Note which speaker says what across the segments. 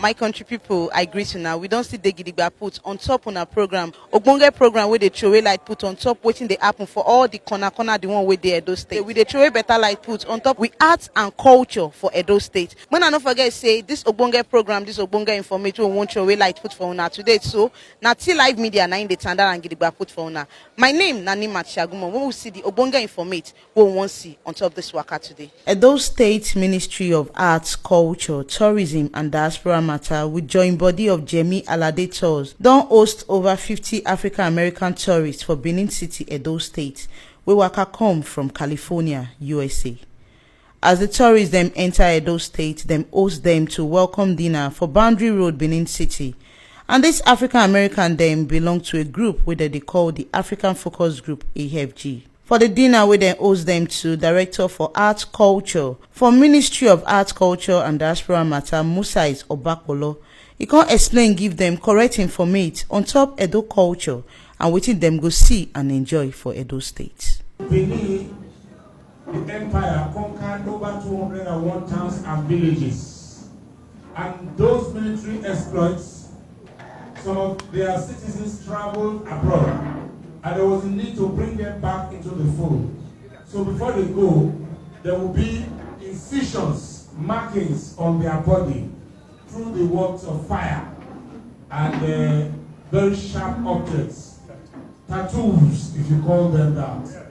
Speaker 1: My country people, I greet you now. We don't see the gidigba put on top on our program. Ogbonge program where they throw light put on top, waiting they happen for all the corner the one where they Edo State. We they throw better light put on top with arts and culture for Edo State. When I don't forget say this Ogbonge program, this Ogbonge information won't throw light put for una today. So now till live media na in the tanda and gidigba put for una. My name Nani Machiagumo. When we see the Ogbonge informate, we won't see on top of this waka today. Edo State Ministry of Arts, Culture, Tourism and Diaspora Matter with joint body of Jemi Alade Tours don host over 50 African American tourists for Benin City, Edo State, wey waka come from California, USA. As the tourists dem enter Edo State, dem host them to welcome dinner for Boundary Road, Benin City. And this African American dem belong to a group wey they call the African Focus Group AFG. For the dinner wey dem host them to Director for Art Culture for Ministry of Art, Culture and Diaspora Matter, Musais Obakolo, he can explain, give them correct informate on top Edo culture and wetin dem go see and enjoy for Edo State.
Speaker 2: Benin, the empire conquered over 201 towns and villages, and those military exploits, some of their citizens traveled abroad. And there was a need to bring them back into the fold. So before they go, there will be incisions, markings on their body through the works of fire and very sharp objects, tattoos, if you call them that.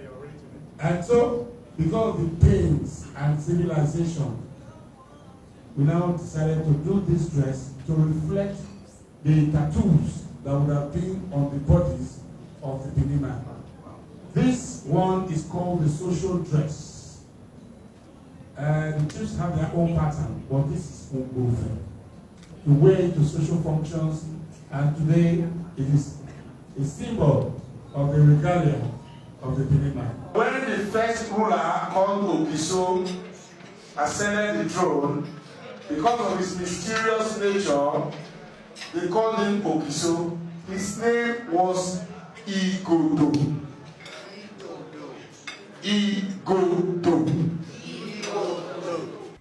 Speaker 2: And so, because of the pains and civilization, we now decided to do this dress to reflect the tattoos that would have been on the bodies of the Benin man. This one is called the social dress. And the chiefs have their own pattern, but this is Ungofe. You wear it to social functions, and today it is a symbol of the regalia of the Benin man. When the first ruler called Okiso ascended the throne, because of his mysterious nature, they called him Okiso. His name was Igodo.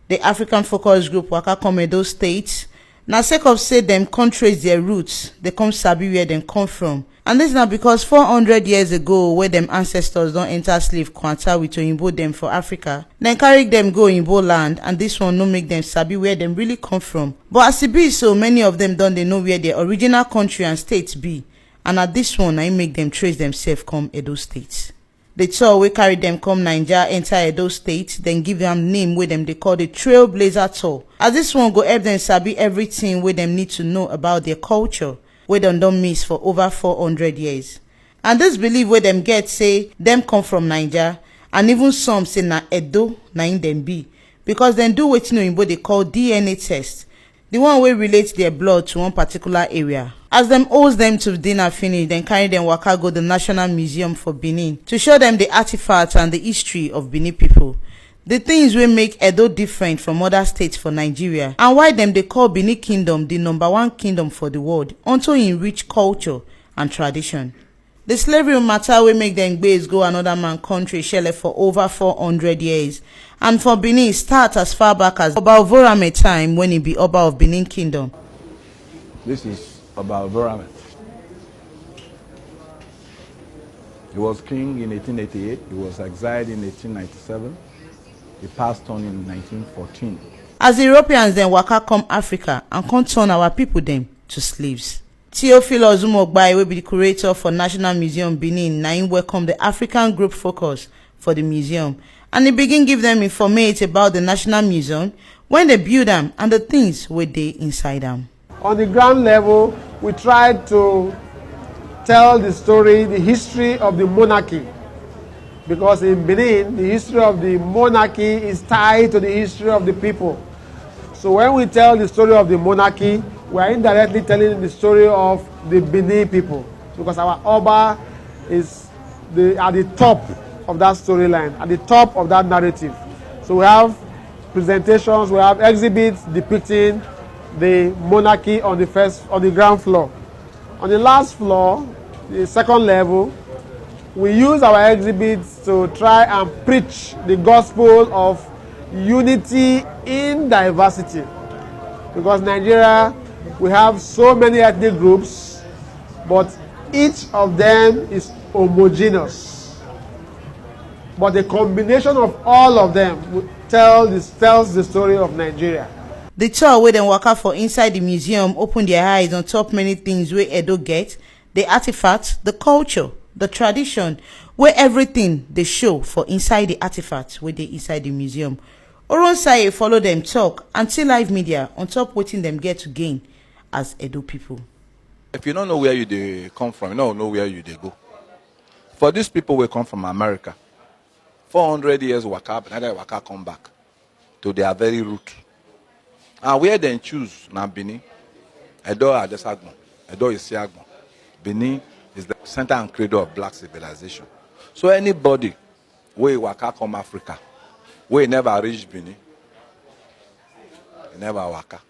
Speaker 1: The African Focus Group waka come Edo State. Na sake of say them can't trace their roots, they come sabi where them come from. And this now because 400 years ago, where them ancestors don't enter slave quarter with Oyinbo them for Africa, then carry them go Oyinbo land, and this one no make them sabi where them really come from. But as it be so, many of them don't they know where their original country and states be. And at this one, I make them trace themselves come Edo State. The tour we carry them come Nigeria, enter Edo State, then give them name with them they call the Trailblazer Tour. As this one go help them sabi everything where them need to know about their culture, where them don't miss for over 400 years. And this belief where them get say them come from Nigeria, and even some say na Edo na in them be, because them do wetin Oyinbo they call DNA test. The one wey relate their blood to one particular area. As them host them to dinner finish, then carry them waka go the National Museum for Benin to show them the artifacts and the history of Benin people. The things wey make Edo different from other states for Nigeria, and why them they call Benin Kingdom the #1 kingdom for the world unto in rich culture and tradition. The slavery matter wey make them base go another man country shele for over 400 years. And for Benin start as far back as Oba Ovorame time when he be Oba of Benin Kingdom.
Speaker 3: This is Oba Ovorame. He was king in 1888. He was exiled in 1897. He passed on in 1914.
Speaker 1: As the Europeans then waka come Africa and come turn our people them to slaves. Theophilus Umogbai will be the curator for National Museum Benin. Now he welcome the African Group Focus for the museum. And he begin give them information about the National Museum, when they build them, and the things where they inside them.
Speaker 4: On the ground level, we tried to tell the story, the history of the monarchy. Because in Benin, the history of the monarchy is tied to the history of the people. So when we tell the story of the monarchy, we are indirectly telling the story of the Benin people. Because our Oba is at the top of that storyline, at the top of that narrative. So we have presentations, we have exhibits depicting the monarchy on the ground floor. On the last floor, the second level, we use our exhibits to try and preach the gospel of unity in diversity. Because Nigeria We have so many ethnic groups, but each of them is homogeneous. But the combination of all of them tells the story of Nigeria.
Speaker 1: The tour wey dem waka for inside the museum open their eyes on top many things wey Edo get, the artifacts, the culture, the tradition, wey everything dey show for inside the artifacts wey dey inside the museum. Oronsaye follow dem talk and tell live media on top wetin dem get to gain as Edo people.
Speaker 3: If you don't know where you dey come from, you don't know where you dey go. For these people wey come from America, 400 years waka, another waka come back to their very root. And where they choose na Benin, Edo Adesagbon, Edo Isiagbon. Benin is the center and cradle of black civilization. So anybody wey waka come Africa, wey never reach Benin, never waka.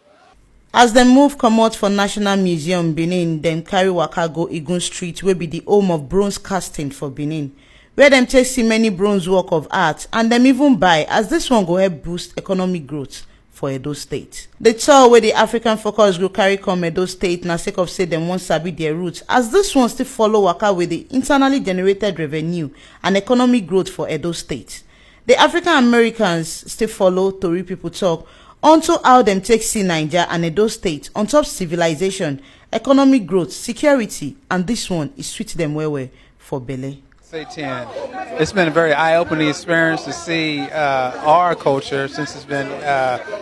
Speaker 1: As dem move comot for National Museum Benin, dem carry waka go Igun Street wey be the home of bronze casting for Benin, where dem take see many bronze work of art and dem even buy, as this one go help boost economic growth for Edo State. The tour wey the African Focus Group carry come Edo State na sake of say dem wan sabi their roots, as this one still follow waka with the internally generated revenue and economic growth for Edo State. The African Americans still follow Tori people talk unto how dem take see Naija and Edo State on top civilization, economic growth, security, and this one is sweet them well for belle.
Speaker 5: Say 10. It's been a very eye-opening experience to see our culture, since it's been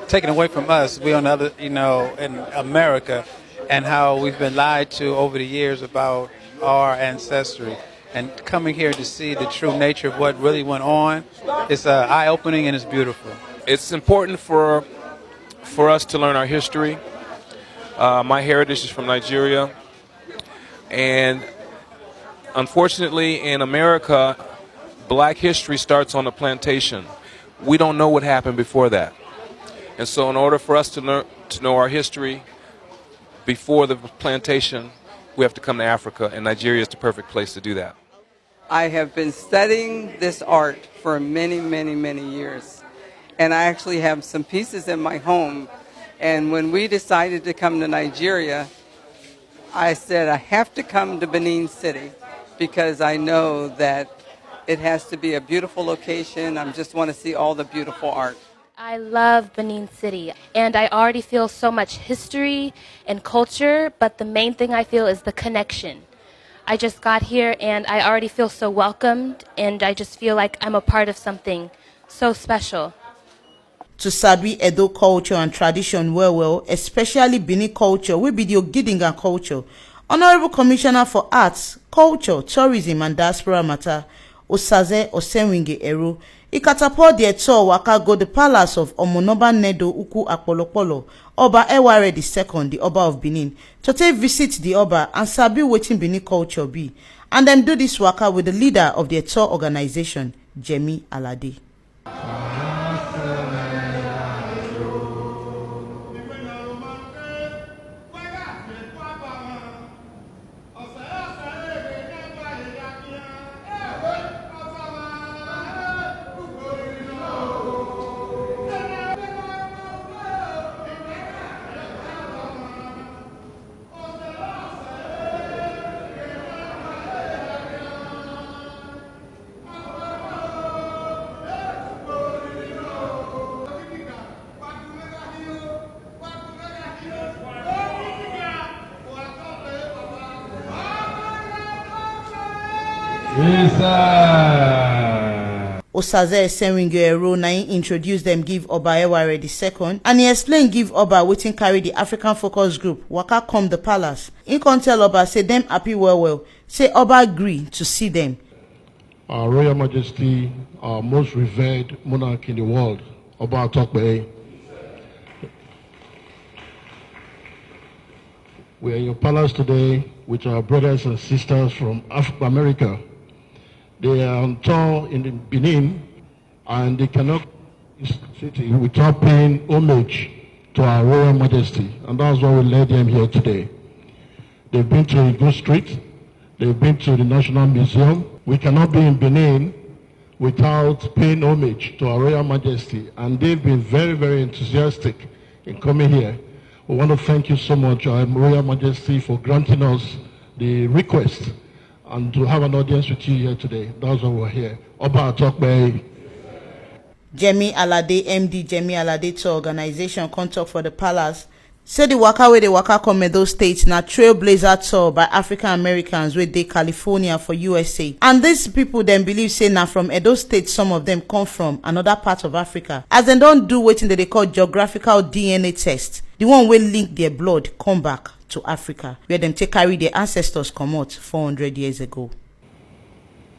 Speaker 5: taken away from us. We on the other, in America, and how we've been lied to over the years about our ancestry. And coming here to see the true nature of what really went on, it's eye-opening and it's beautiful.
Speaker 6: It's important for us to learn our history. My heritage is from Nigeria, and unfortunately in America, black history starts on the plantation. We don't know what happened before that. And so in order for us to know our history before the plantation, we have to come to Africa, and Nigeria is the perfect place to do that.
Speaker 7: I have been studying this art for many, many, many years. And I actually have some pieces in my home. And when we decided to come to Nigeria, I said I have to come to Benin City because I know that it has to be a beautiful location. I just want to see all the beautiful art.
Speaker 8: I love Benin City, and I already feel so much history and culture, but the main thing I feel is the connection. I just got here and I already feel so welcomed, and I just feel like I'm a part of something so special.
Speaker 1: To sabi Edo culture and tradition well, especially Benin culture, wey be the Ogidinga culture, Honorable Commissioner for Arts, Culture, Tourism and Diaspora Matter, Osaze Osenwinge Ero, he catapult their tour waka go the palace of Omonoba Nedo Uku Akpolokpolo, Oba Eware II, the Oba of Benin, to take visit the Oba and sabi wetin Benin culture be, and then do this waka with the leader of their tour organization, Jemi Alade. Osaze Osenwinge Ero na him introduce them give Oba Eware II, and he explain give Oba wetin carry the African Focus Group waka come the palace. He can tell Oba say them happy well, say Oba agree to see them.
Speaker 9: Our Royal Majesty, our most revered monarch in the world, Oba Atokpe. We are in your palace today with our brothers and sisters from America. They are on tour in Benin, and they cannot city without paying homage to our Royal Majesty, and that's why we led them here today. They've been to Igun Street, they've been to the National Museum. We cannot be in Benin without paying homage to our Royal Majesty, and they've been very, very enthusiastic in coming here. We want to thank you so much, Royal Majesty, for granting us the request and to have an audience with you here today. That's why we're here. Oba Atokbe.
Speaker 1: Jemi Alade, MD Jemi Alade to organization contact for the palace. Say the waka wey dey waka come Edo State na trailblazer tour by African Americans wey dey California for USA. And these people dem believe say na from Edo State some of them come from another part of Africa. As dem don do wetin dem dey call geographical DNA test, the one wey link their blood come back to Africa, where dem take carry their ancestors comot 400 years ago.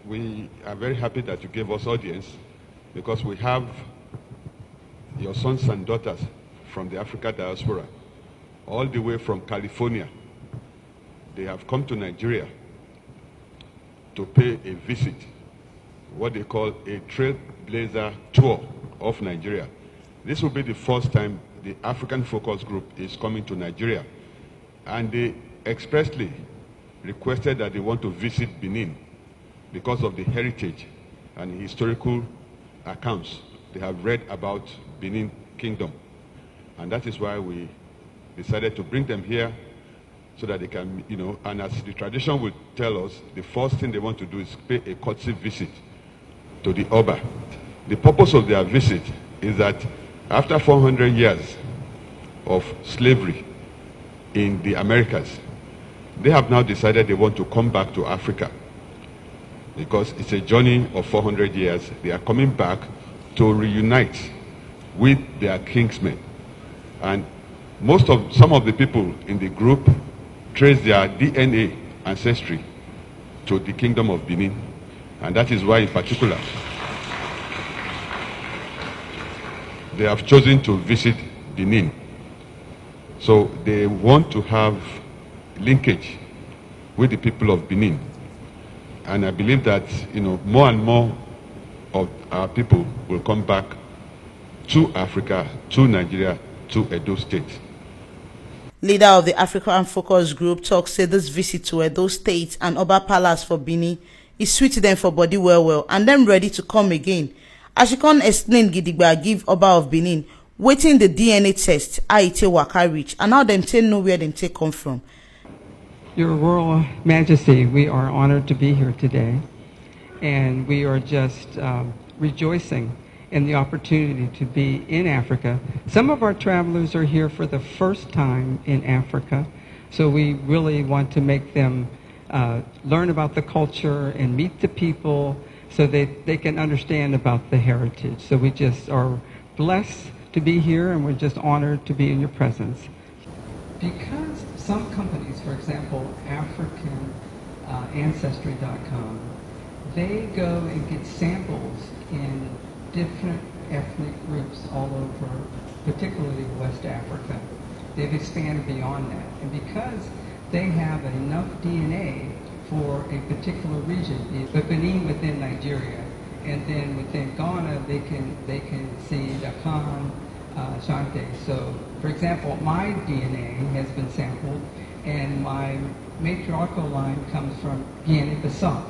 Speaker 10: We are very happy that you gave us audience because we have your sons and daughters from the Africa diaspora, all the way from California. They have come to Nigeria to pay a visit, what they call a trailblazer tour of Nigeria. This will be the first time the African Focus Group is coming to Nigeria, and they expressly requested that they want to visit Benin because of the heritage and historical accounts they have read about Benin Kingdom. And that is why we decided to bring them here so that they can, and as the tradition would tell us, the first thing they want to do is pay a courtesy visit to the Oba. The purpose of their visit is that after 400 years of slavery in the Americas, they have now decided they want to come back to Africa because it's a journey of 400 years. They are coming back to reunite with their kingsmen. And some of the people in the group trace their DNA ancestry to the Kingdom of Benin. And that is why, in particular, they have chosen to visit Benin. So they want to have linkage with the people of Benin. And I believe that, more and more of our people will come back to Africa, to Nigeria, to Edo State.
Speaker 1: Leader of the African Focus Group talks say this visit to Edo State and Oba Palace for Benin is sweet to them for body well, and them ready to come again. As she can't explain Gidigba give Oba of Benin, waiting the DNA test, how it take waka reach, and how them take know where them take come from.
Speaker 7: Your Royal Majesty, we are honored to be here today, and we are just rejoicing in the opportunity to be in Africa. Some of our travelers are here for the first time in Africa, so we really want to make them learn about the culture and meet the people so they can understand about the heritage. So we just are blessed to be here, and we're just honored to be in your presence. Because some companies, for example, African Ancestry.com, they go and get samples in different ethnic groups all over, particularly West Africa. They've expanded beyond that. And because they have enough DNA for a particular region, but Benin within Nigeria, and then within Ghana, they can see Dakan, Shante. So, for example, my DNA has been sampled, and my matriarchal line comes from Guinea-Bissau.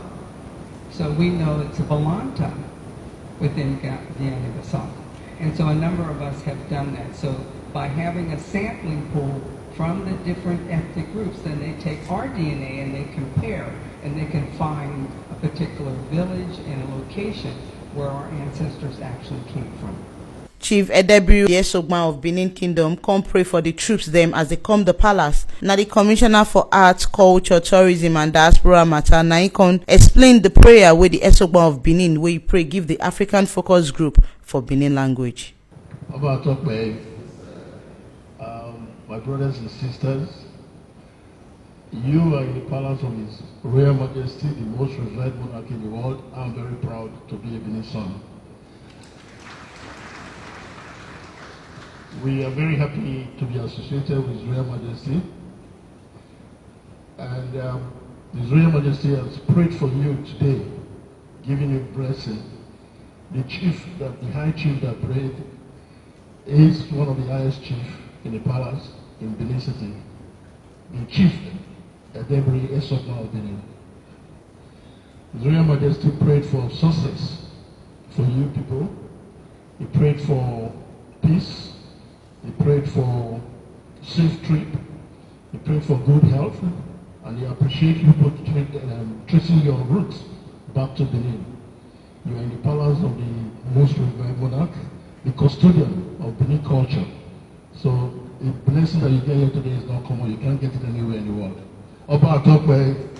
Speaker 7: So we know it's a Balanta within Guinea-Bissau. And so a number of us have done that. So by having a sampling pool from the different ethnic groups, then they take our DNA and they compare, and they can find a particular village and a location where our ancestors actually came from.
Speaker 1: Chief Edebiru, the Esogban of Benin Kingdom, come pray for the troops them as they come the palace. Now the Commissioner for Arts, Culture, Tourism and Diaspora Matter, Naikon, explained the prayer with the Esogban of Benin, where he pray give the African Focus Group for Benin language.
Speaker 9: My brothers and sisters, you are in the palace of His Royal Majesty, the most revered monarch in the world. I'm very proud to be a Benin son. We are very happy to be associated with His Royal Majesty, and His Royal Majesty has prayed for you today, giving you blessing. The High Chief that prayed is one of the highest chiefs in the palace in Benin City, the Chief Edebiru Esogban of Benin. His Royal Majesty prayed for success for you people. He prayed for peace. He prayed for safe trip. They pray for good health, and they appreciate you for tracing your roots back to Benin. You are in the palace of the most revered monarch, the custodian of Benin culture. So the blessing that you get here today is not common. You can't get it anywhere in the world. Oba Atokwe.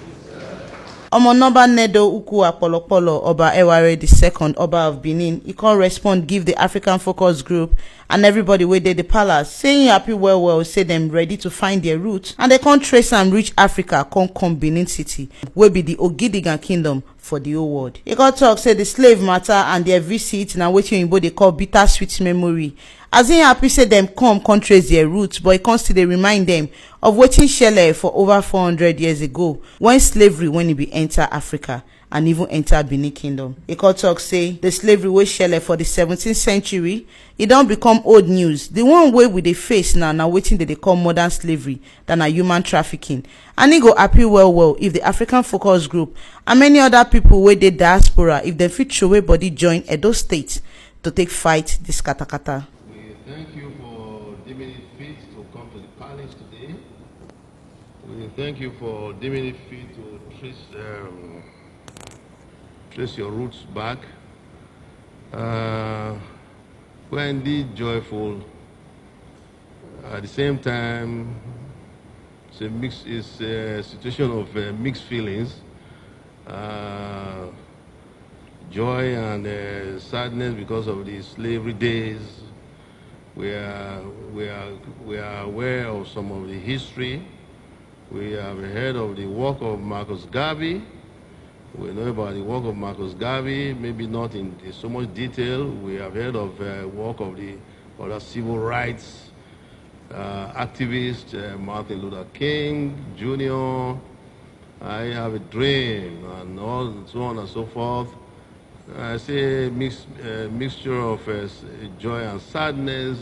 Speaker 1: Omonoba Nedo Uku Apolopolo Oba Eware II, Oba of Benin, he can't respond, give the African Focus Group and everybody where they the palace, saying happy well, say them ready to find their roots, and they can't trace and reach Africa, come Benin City, will be the Ogidigan Kingdom for the whole world. He got talk, say the slave matter and their visit, now waiting in what they call bittersweet memory. As he happy say them come trace their roots, but he constantly remind them of waiting Shele for over 400 years ago, when slavery when it be enter Africa and even enter Benin Kingdom. He could talk say the slavery wey Shele for the 17th century, it don't become old news. The one way we dey face now waiting that they call modern slavery than a human trafficking. And he go happy well if the African Focus Group and many other people wey dey diaspora, if they fit show way body join Edo State to take fight this katakata.
Speaker 11: Thank you for deeming it fit to come to the palace today. We thank you for deeming it fit to trace your roots back. We're indeed joyful. At the same time, it's a situation of mixed feelings. Joy and sadness because of the slavery days. We are aware of some of the history. We have heard of the work of Marcus Garvey. We know about the work of Marcus Garvey, maybe not in so much detail. We have heard of the work of the other civil rights activists, Martin Luther King Jr., I Have a Dream, and so on and so forth. I say mixture of joy and sadness.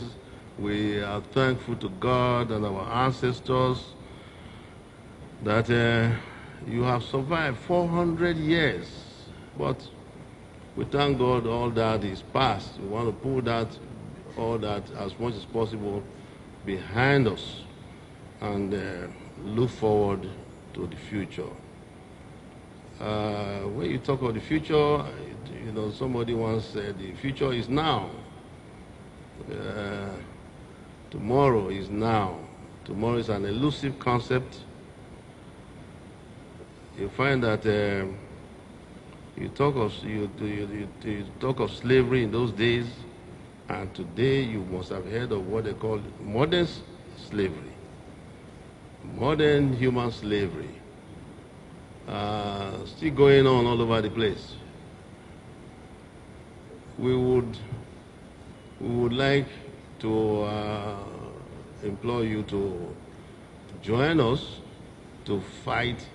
Speaker 11: We are thankful to God and our ancestors that you have survived 400 years. But we thank God all that is past. We want to put all that as much as possible behind us and look forward to the future. When you talk about the future, you know, somebody once said the future is now. Tomorrow is now. Tomorrow is an elusive concept. You find that you talk of slavery in those days, and today you must have heard of what they call modern slavery, modern human slavery. Still going on all over the place. We would like to implore you to join us to fight.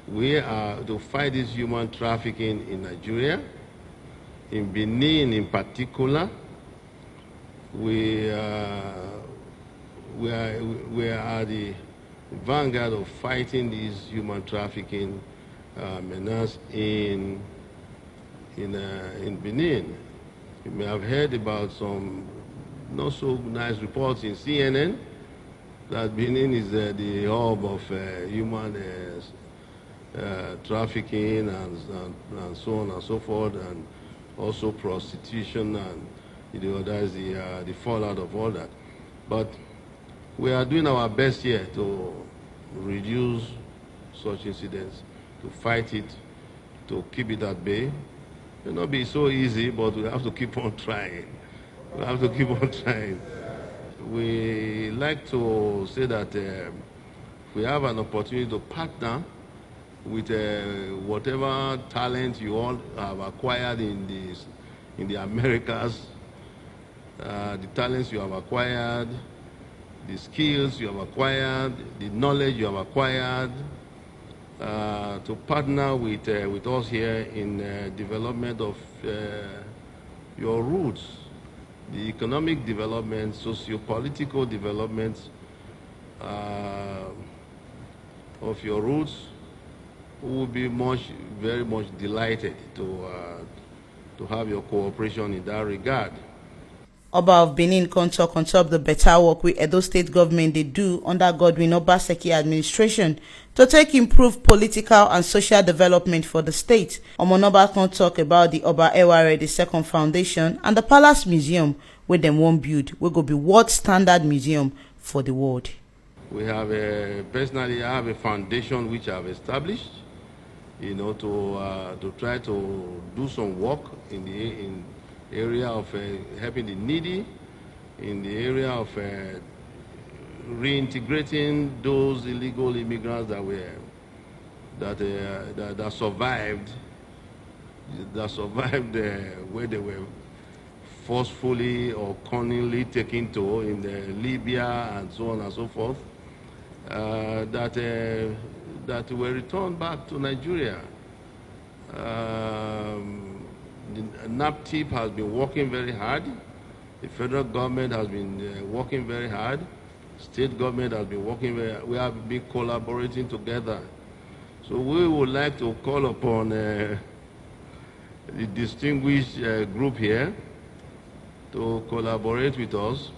Speaker 11: To fight this human trafficking in Nigeria, in Benin in particular. We are the vanguard of fighting this human trafficking menace in Benin. You may have heard about some not so nice reports in CNN that Benin is the hub of human trafficking and so on and so forth, and also prostitution, and that is the fallout of all that. But we are doing our best here to reduce such incidents, to fight it, to keep it at bay. It will not be so easy, but we have to keep on trying. We have to keep on trying. We like to say that we have an opportunity to partner with whatever talent you all have acquired in the Americas, the talents you have acquired, the skills you have acquired, the knowledge you have acquired, to partner with us here in development of your roots, the economic development, socio-political development of your roots. We will be very much delighted to have your cooperation in that regard.
Speaker 1: Oba of Benin come talk on top the better work wey Edo State government dey do under Godwin Obaseki administration to take improve political and social development for the state. Omonoba come talk about the Oba Eware II Foundation and the Palace Museum wey dem wan build, wey go be world standard museum for the world.
Speaker 11: We have personally, I have a foundation which I have established, to try to do some work in the area of helping the needy, in the area of reintegrating those illegal immigrants that survived where they were forcefully or cunningly taken to in Libya and so on and so forth, that were returned back to Nigeria. The NAPTIP has been working very hard. The federal government has been working very hard. State government has been working very hard. We have been collaborating together. So we would like to call upon the distinguished group here to collaborate with us,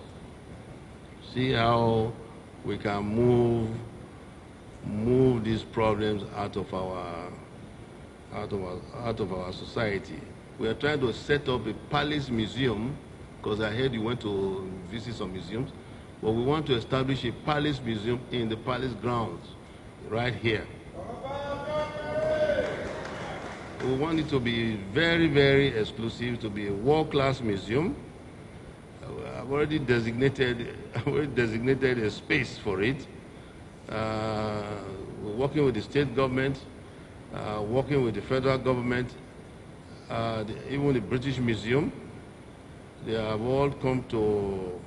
Speaker 11: see how we can move these problems out of our society. We are trying to set up a Palace Museum, because I heard you went to visit some museums, but we want to establish a Palace Museum in the Palace grounds, right here. We want it to be very, very exclusive, to be a world-class museum. I've already designated a space for it. We're working with the state government, working with the federal government, even the British Museum. They have all come to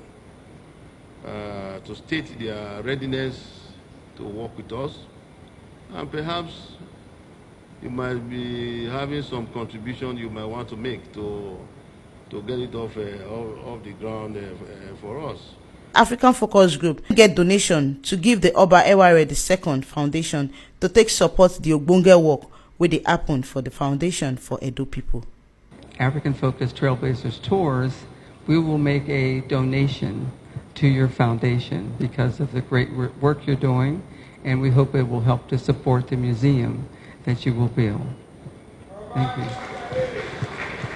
Speaker 11: state their readiness to work with us. And perhaps you might be having some contribution you might want to make to get it off the ground for us.
Speaker 1: African Focus Group get donation to give the Oba Eware II Foundation to take support the ogbonge work wey dey happen for the foundation for Edo people.
Speaker 7: African Focus Trailblazers Tours, we will make a donation to your foundation because of the great work you're doing, and we hope it will help to support the museum that you will build. Thank you.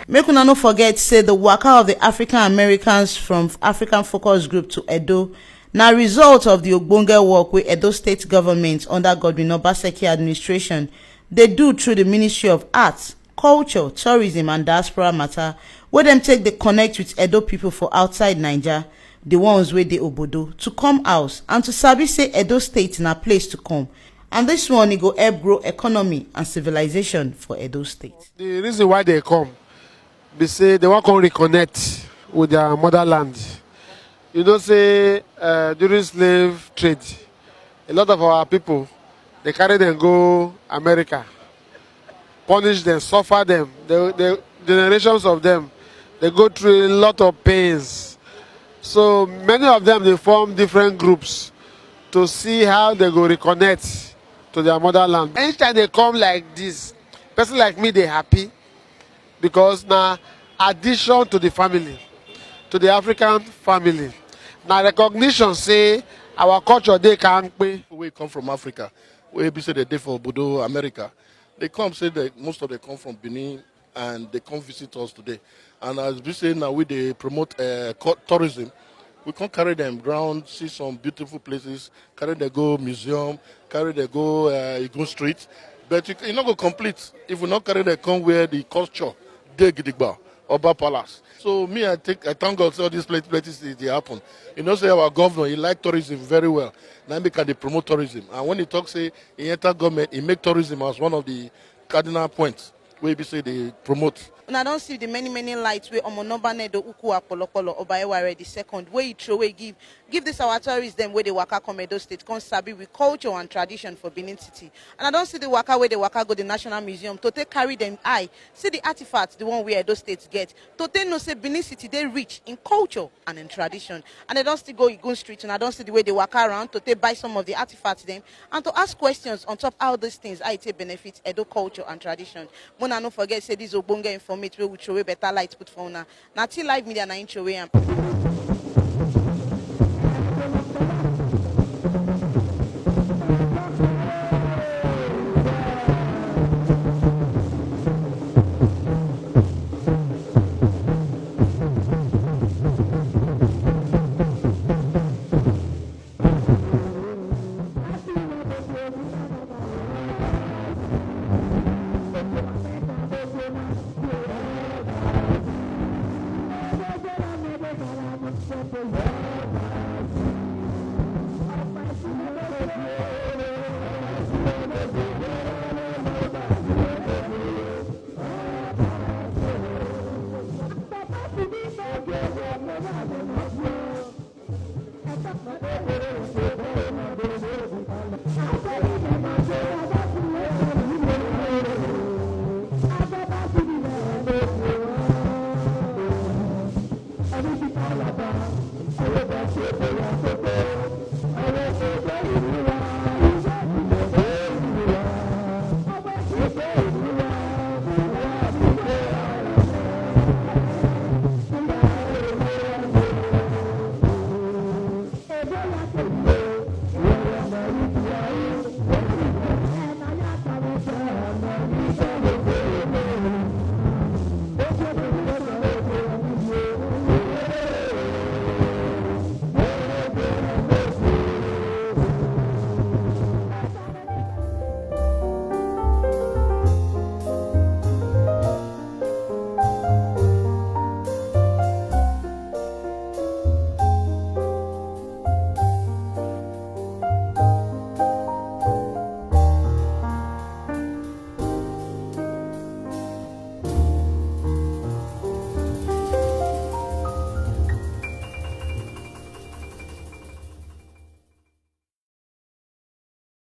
Speaker 1: Make una no forget say the waka of the African Americans from African Focus Group to Edo na result of the ogbonge work wey Edo State government under Godwin Obaseki administration dey do through the Ministry of Arts, Culture, Tourism and Diaspora matter, wey dem take dey connect with Edo people for outside Naija, the ones wey dey obodo, to come house and to sabi say Edo State na place to come. And this one e go help grow economy and civilization for Edo State.
Speaker 4: The reason why they come be say they want to reconnect with their motherland. You know, say during slave trade, a lot of our people, they carry them go America, punish them, suffer them. The generations of them, they go through a lot of pains. So many of them, they form different groups to see how they go reconnect to their motherland. Anytime they come like this, person like me, they happy, because now addition to the family, to the African family. Now recognition say our culture they can't pay.
Speaker 9: We come from Africa. We say they for Bodo, America. They come say that most of them come from Benin and they come visit us today. And as we say now, they promote tourism. We can carry them ground, see some beautiful places, carry them go museum, carry them go Igun Street. But you not go complete if we not carry them come where the culture, they Gidigba, Oba Palace. So me, I thank God all these places they happen. You know, say our governor, he like tourism very well. Now because they promote tourism. And when he talks, say, he enter government, he make tourism as one of the cardinal points where he say they promote.
Speaker 1: And I don't see the many lights where Omonobane do Uku Apolokolo Oba Eware II, where you throw away give this our tourists them where they waka come Edo State, come sabi with culture and tradition for Benin City. And I don't see the waka where they waka go the National Museum to take carry them eye, see the artifacts, the one where Edo State get. To take no say Benin City they rich in culture and in tradition. And I don't still go Igun Street, and I don't see the way they waka around to take buy some of the artifacts them and to ask questions on top how these things I take benefit Edo culture and tradition. When una no forget say this ogbonge informate wey we throw away better light put for una. Na till live media na intro wey am.
Speaker 12: Everything all about,